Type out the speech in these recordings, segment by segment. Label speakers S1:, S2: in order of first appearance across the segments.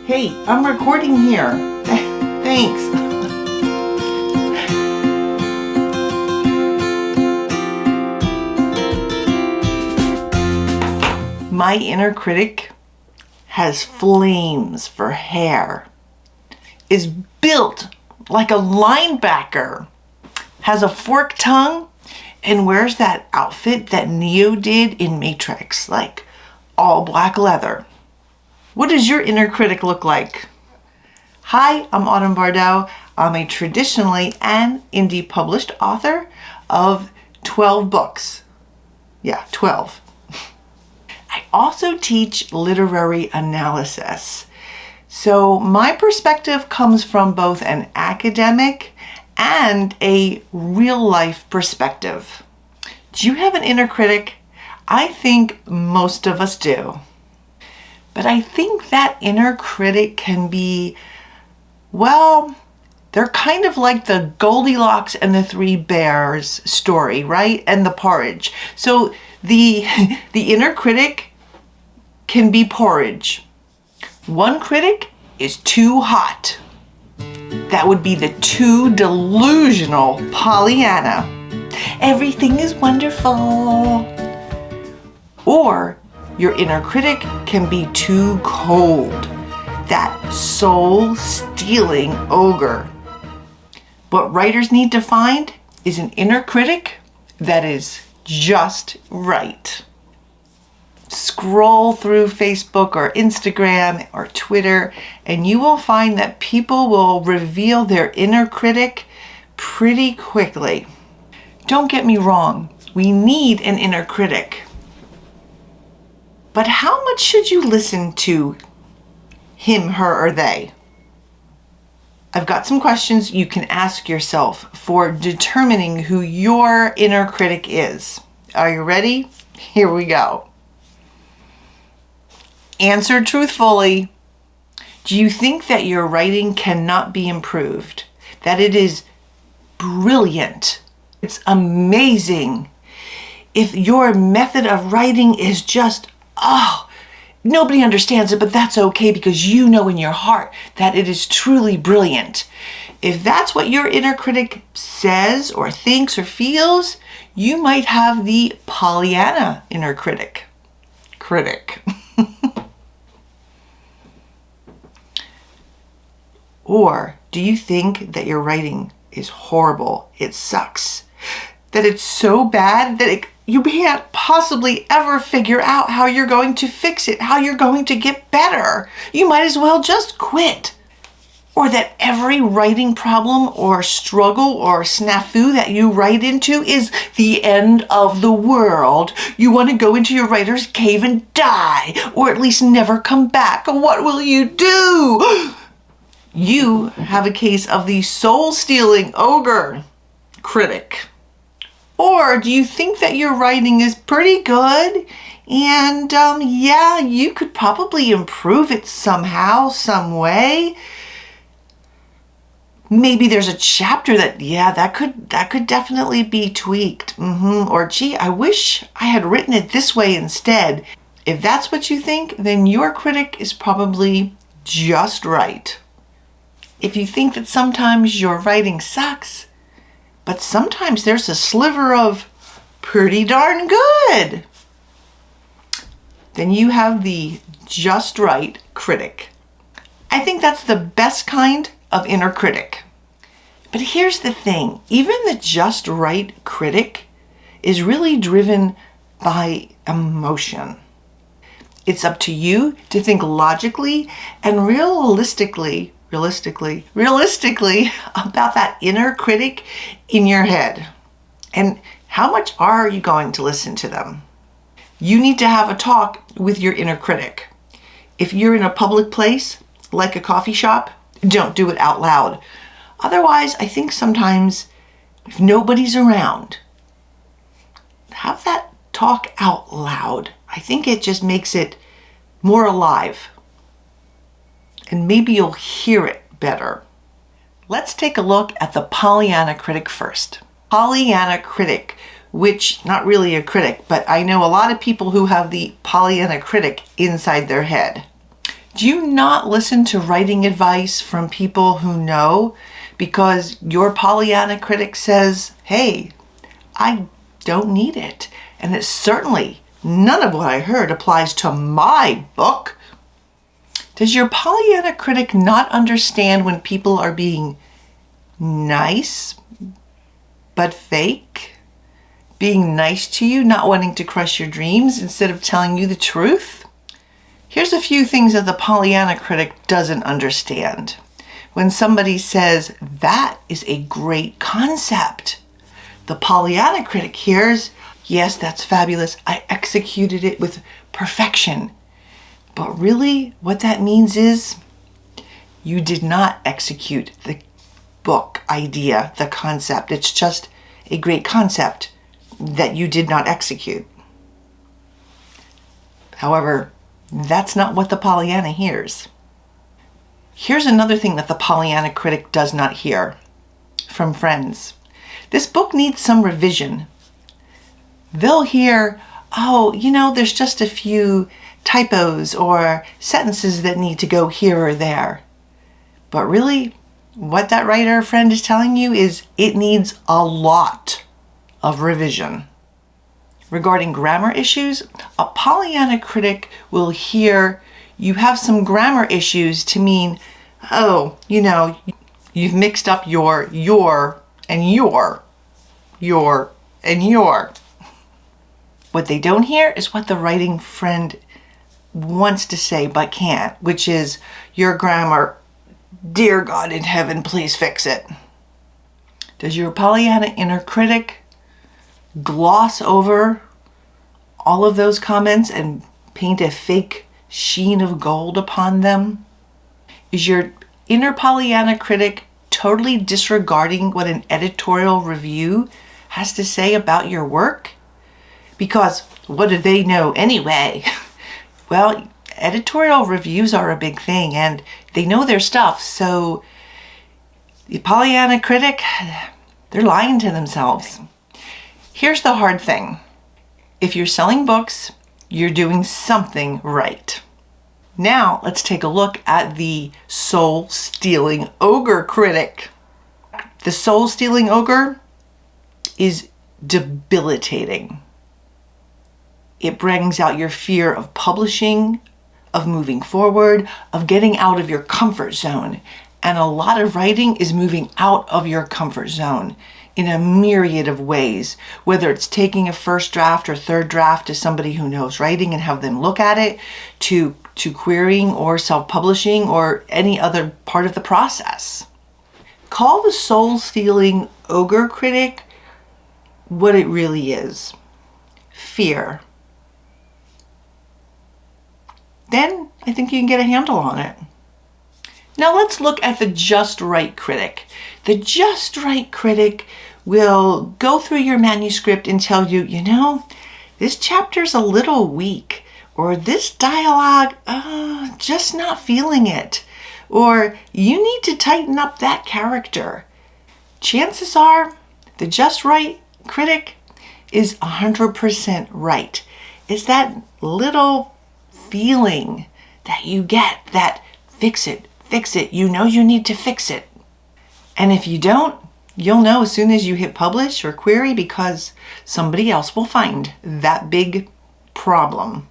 S1: Hey, I'm recording here. Thanks. My inner critic has flames for hair, is built like a linebacker, has a forked tongue, and wears that outfit that Neo did in Matrix, like all black leather. What does your inner critic look like? Hi, I'm Autumn Bardell. I'm a traditionally and indie published author of 12 books. Yeah, 12. I also teach literary analysis. So my perspective comes from both an academic and a real life perspective. Do you have an inner critic? I think most of us do. But I think that inner critic can be, well, they're kind of like the Goldilocks and the Three Bears story, right? And the porridge. So the inner critic can be porridge. One critic is too hot. That would be the too delusional Pollyanna. Everything is wonderful. Or your inner critic can be too cold. That soul-stealing ogre. What writers need to find is an inner critic that is just right. Scroll through Facebook or Instagram or Twitter, and you will find that people will reveal their inner critic pretty quickly. Don't get me wrong, we need an inner critic. But how much should you listen to him, her, or they? I've got some questions you can ask yourself for determining who your inner critic is. Are you ready? Here we go. Answer truthfully. Do you think that your writing cannot be improved? That it is brilliant? It's amazing. If your method of writing is just, nobody understands it, but that's okay because you know in your heart that it is truly brilliant. If that's what your inner critic says or thinks or feels, you might have the Pollyanna inner critic. Or do you think that your writing is horrible? It sucks. That it's so bad that you can't possibly ever figure out how you're going to fix it, how you're going to get better. You might as well just quit. Or that every writing problem or struggle or snafu that you write into is the end of the world. You want to go into your writer's cave and die, or at least never come back. What will you do? You have a case of the soul-stealing ogre critic. Or do you think that your writing is pretty good and you could probably improve it somehow, some way? Maybe there's a chapter that could definitely be tweaked. Or gee, I wish I had written it this way instead. If that's what you think, then your critic is probably just right. If you think that sometimes your writing sucks, but sometimes there's a sliver of pretty darn good, then you have the just right critic. I think that's the best kind of inner critic. But here's the thing, even the just right critic is really driven by emotion. It's up to you to think logically and realistically about that inner critic in your head. And how much are you going to listen to them? You need to have a talk with your inner critic. If you're in a public place, like a coffee shop, don't do it out loud. Otherwise, I think sometimes if nobody's around, have that talk out loud. I think it just makes it more alive. And maybe you'll hear it better. Let's take a look at the Pollyanna critic first. Pollyanna critic, which not really a critic, but I know a lot of people who have the Pollyanna critic inside their head. Do you not listen to writing advice from people who know because your Pollyanna critic says, hey, I don't need it. And it certainly, none of what I heard applies to my book. Does your Pollyanna critic not understand when people are being nice but fake? Being nice to you, not wanting to crush your dreams instead of telling you the truth? Here's a few things that the Pollyanna critic doesn't understand. When somebody says, that is a great concept, the Pollyanna critic hears, yes, that's fabulous. I executed it with perfection. But really, what that means is you did not execute the book idea, the concept. It's just a great concept that you did not execute. However, that's not what the Pollyanna hears. Here's another thing that the Pollyanna critic does not hear from friends. This book needs some revision. They'll hear, oh, there's just a few typos or sentences that need to go here or there. But really, what that writer friend is telling you is it needs a lot of revision. Regarding grammar issues, a Pollyanna critic will hear you have some grammar issues to mean, oh, you've mixed up your and your and your. What they don't hear is what the writing friend wants to say but can't, which is, your grammar, dear God in heaven, please fix it. Does your Pollyanna inner critic gloss over all of those comments and paint a fake sheen of gold upon them? Is your inner Pollyanna critic totally disregarding what an editorial review has to say about your work? Because what do they know anyway? Well, editorial reviews are a big thing and they know their stuff. So the Pollyanna critic, they're lying to themselves. Here's the hard thing. If you're selling books, you're doing something right. Now let's take a look at the soul-stealing ogre critic. The soul-stealing ogre is debilitating. It brings out your fear of publishing, of moving forward, of getting out of your comfort zone. And a lot of writing is moving out of your comfort zone in a myriad of ways, whether it's taking a first draft or third draft to somebody who knows writing and have them look at it, to querying or self-publishing or any other part of the process. Call the soul-stealing ogre critic what it really is: fear. Then I think you can get a handle on it. Now let's look at the just right critic. The just right critic will go through your manuscript and tell you, this chapter's a little weak, or this dialogue, just not feeling it, or you need to tighten up that character. Chances are the just right critic is 100% right. It's that little feeling that you get that fix it, you need to fix it. And if you don't, you'll know as soon as you hit publish or query, because somebody else will find that big problem.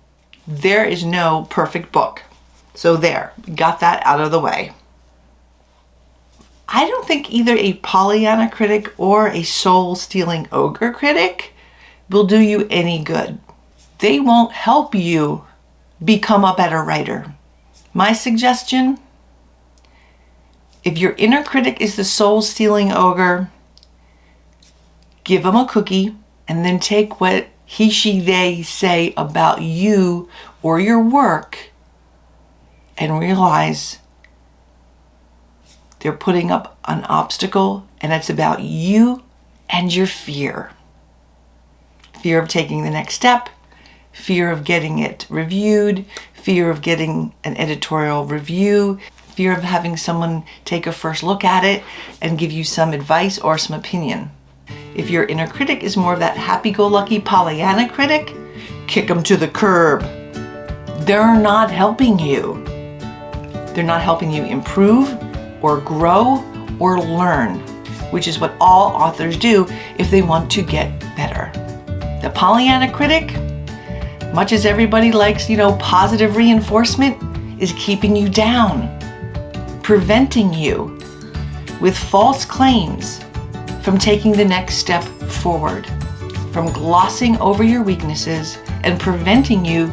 S1: There is no perfect book. So there, got that out of the way. I don't think either a Pollyanna critic or a soul-stealing ogre critic will do you any good. They won't help you become a better writer. My suggestion: if your inner critic is the soul-stealing ogre, give them a cookie and then take what he, she, they say about you or your work and realize they're putting up an obstacle, and it's about you and your fear. Fear of taking the next step, fear of getting it reviewed, fear of getting an editorial review, fear of having someone take a first look at it and give you some advice or some opinion. If your inner critic is more of that happy-go-lucky Pollyanna critic, kick them to the curb. They're not helping you. They're not helping you improve or grow or learn, which is what all authors do if they want to get better. The Pollyanna critic, much as everybody likes, positive reinforcement, is keeping you down, preventing you with false claims from taking the next step forward, from glossing over your weaknesses and preventing you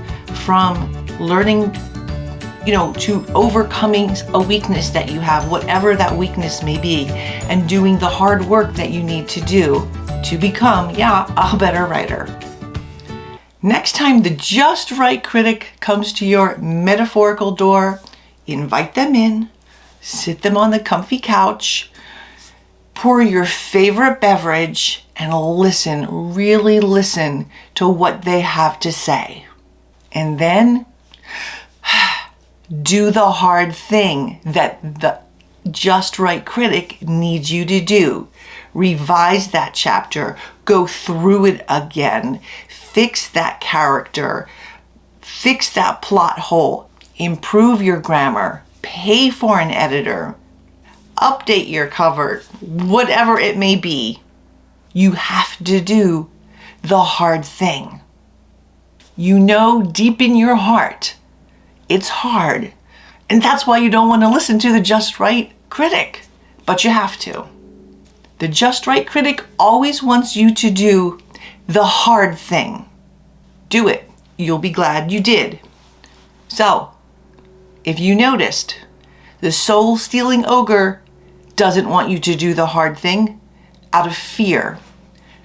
S1: from learning, to overcoming a weakness that you have, whatever that weakness may be, and doing the hard work that you need to do to become, a better writer. Next time the just right critic comes to your metaphorical door, invite them in, sit them on the comfy couch, pour your favorite beverage, and really listen to what they have to say. And then do the hard thing that the just right critic needs you to do. Revise that chapter, go through it again, fix that character, fix that plot hole, improve your grammar, pay for an editor, update your cover, whatever it may be. You have to do the hard thing. Deep in your heart, it's hard. And that's why you don't want to listen to the just right critic, but you have to. The just right critic always wants you to do the hard thing. Do it. You'll be glad you did. So, if you noticed, the soul-stealing ogre doesn't want you to do the hard thing out of fear.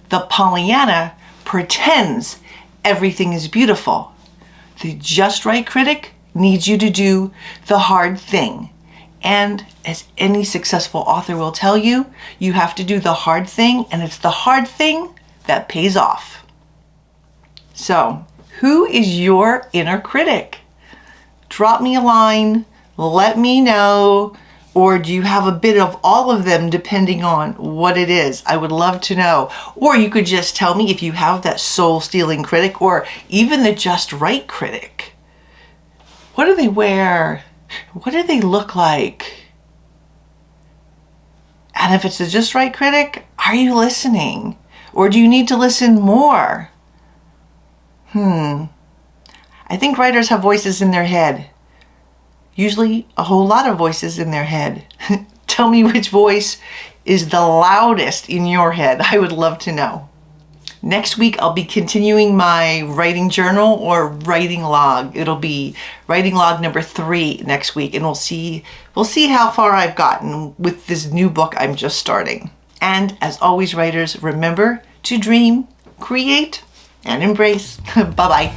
S1: The Pollyanna pretends everything is beautiful. The just right critic needs you to do the hard thing. And as any successful author will tell you, you have to do the hard thing, and it's the hard thing that pays off. So, who is your inner critic? Drop me a line, let me know, or do you have a bit of all of them depending on what it is? I would love to know. Or you could just tell me if you have that soul-stealing critic or even the just right critic. What do they wear? What do they look like? And if it's the just right critic, are you listening? Or do you need to listen more? I think writers have voices in their head. Usually a whole lot of voices in their head. Tell me which voice is the loudest in your head. I would love to know. Next week, I'll be continuing my writing journal or writing log. It'll be writing log number 3 next week, and we'll see how far I've gotten with this new book I'm just starting. And as always, writers, remember to dream, create, and embrace. Bye-bye.